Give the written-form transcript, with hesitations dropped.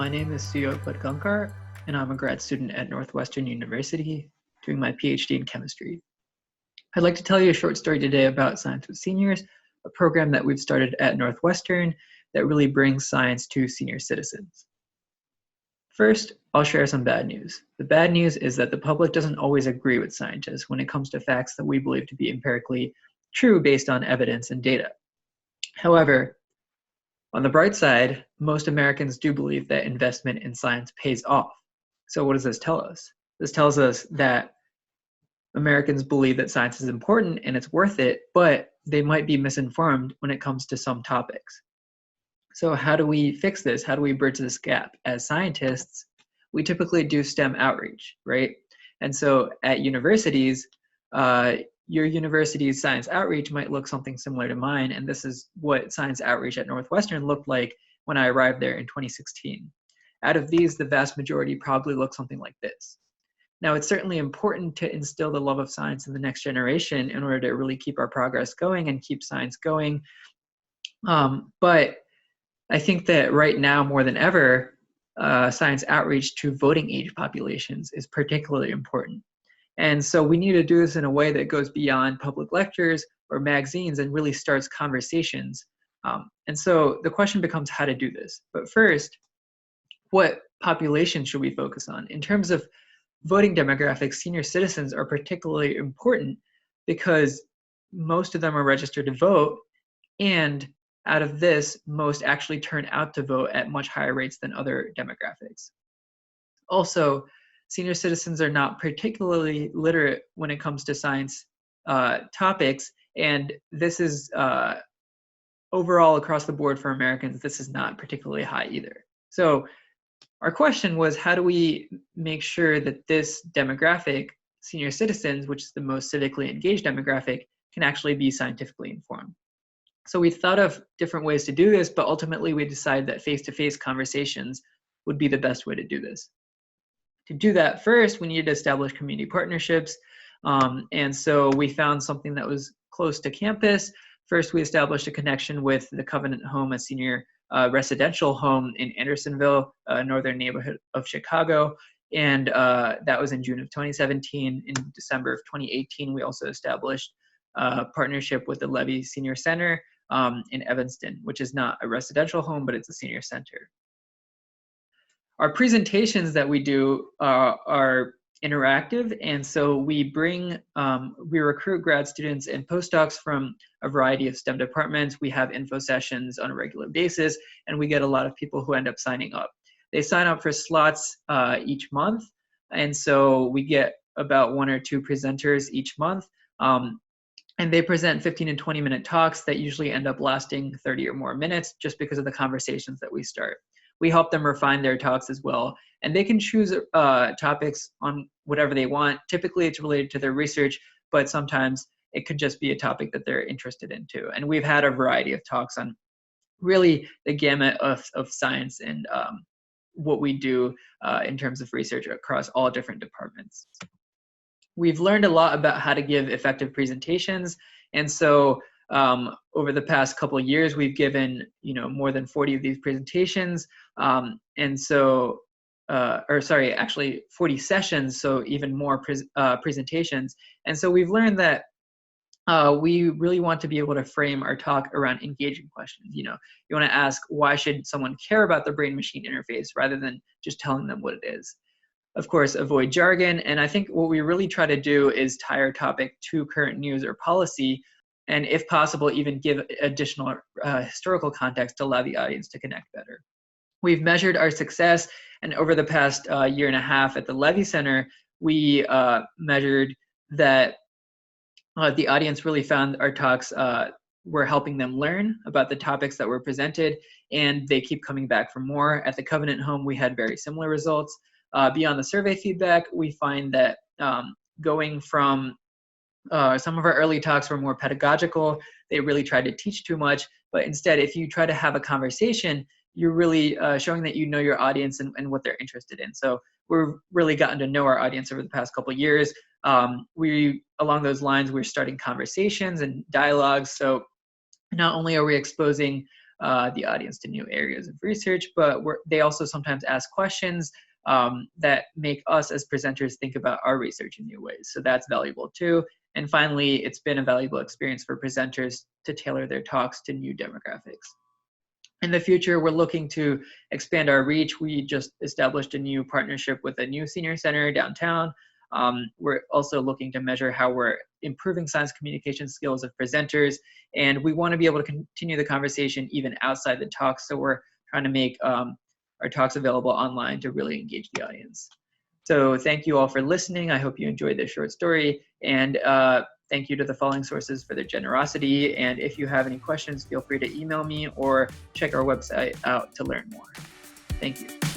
My name is Suyog Padgaonkar, and I'm a grad student at Northwestern University doing my PhD in chemistry. I'd like to tell you a short story today about Science with Seniors, a program that we've started at Northwestern that really brings science to senior citizens. First, I'll share some bad news. The bad news is that the public doesn't always agree with scientists when it comes to facts that we believe to be empirically true based on evidence and data. However, on the bright side, most Americans do believe that investment in science pays off. So what does this tell us? This tells us that Americans believe that science is important and it's worth it, but they might be misinformed when it comes to some topics. So how do we fix this? How do we bridge this gap? As scientists, we typically do STEM outreach, right? And so at universities, your university's science outreach might look something similar to mine, and this is what science outreach at Northwestern looked like when I arrived there in 2016. Out of these, the vast majority probably look something like this. Now, it's certainly important to instill the love of science in the next generation in order to really keep our progress going and keep science going. But I think that right now, more than ever, science outreach to voting age populations is particularly important. And so we need to do this in a way that goes beyond public lectures or magazines and really starts conversations. And so the question becomes how to do this. But first, what population should we focus on? In terms of voting demographics, senior citizens are particularly important because most of them are registered to vote, and out of this, most actually turn out to vote at much higher rates than other demographics. Also, senior citizens are not particularly literate when it comes to science topics, and this is overall across the board for Americans, this is not particularly high either. So our question was, how do we make sure that this demographic, senior citizens, which is the most civically engaged demographic, can actually be scientifically informed? So we thought of different ways to do this, but ultimately we decided that face-to-face conversations would be the best way to do this. To do that, first, we needed to establish community partnerships. And so we found something that was close to campus. First, we established a connection with the Covenant Home, a senior residential home in Andersonville, a northern neighborhood of Chicago. And that was in June of 2017. In December of 2018, we also established a partnership with the Levy Senior Center in Evanston, which is not a residential home, but it's a senior center. Our presentations that we do are interactive, and so we recruit grad students and postdocs from a variety of STEM departments. We have info sessions on a regular basis, and we get a lot of people who end up signing up. They sign up for slots each month, and so we get about 1 or 2 presenters each month, and they present 15 and 20-minute talks that usually end up lasting 30 or more minutes just because of the conversations that we start. We help them refine their talks as well, and they can choose topics on whatever they want. Typically, it's related to their research, but sometimes it could just be a topic that they're interested in too. And we've had a variety of talks on really the gamut of science and what we do in terms of research across all different departments. We've learned a lot about how to give effective presentations, and so over the past couple of years, we've given more than 40 of these presentations, and so, actually 40 sessions, so even more presentations. And so we've learned that we really want to be able to frame our talk around engaging questions. You want to ask, why should someone care about the brain-machine interface rather than just telling them what it is? Of course, avoid jargon, and I think what we really try to do is tie our topic to current news or policy, and if possible, even give additional historical context to allow the audience to connect better. We've measured our success, and over the past year and a half at the Levy Center, we measured that the audience really found our talks were helping them learn about the topics that were presented, and they keep coming back for more. At the Covenant Home, we had very similar results. Beyond the survey feedback, we find that going from some of our early talks were more pedagogical. They really tried to teach too much, but instead, if you try to have a conversation, you're really showing that you know your audience and what they're interested in. So we've really gotten to know our audience over the past couple of years. Along those lines, we're starting conversations and dialogues. So not only are we exposing the audience to new areas of research, but they also sometimes ask questions that make us as presenters think about our research in new ways. So that's valuable too. And finally, it's been a valuable experience for presenters to tailor their talks to new demographics. In the future, we're looking to expand our reach. We just established a new partnership with a new senior center downtown. We're also looking to measure how we're improving science communication skills of presenters, and we want to be able to continue the conversation even outside the talk. So we're trying to make our talks available online to really engage the audience. So thank you all for listening. I hope you enjoyed this short story, and thank you to the following sources for their generosity. And if you have any questions, feel free to email me or check our website out to learn more. Thank you.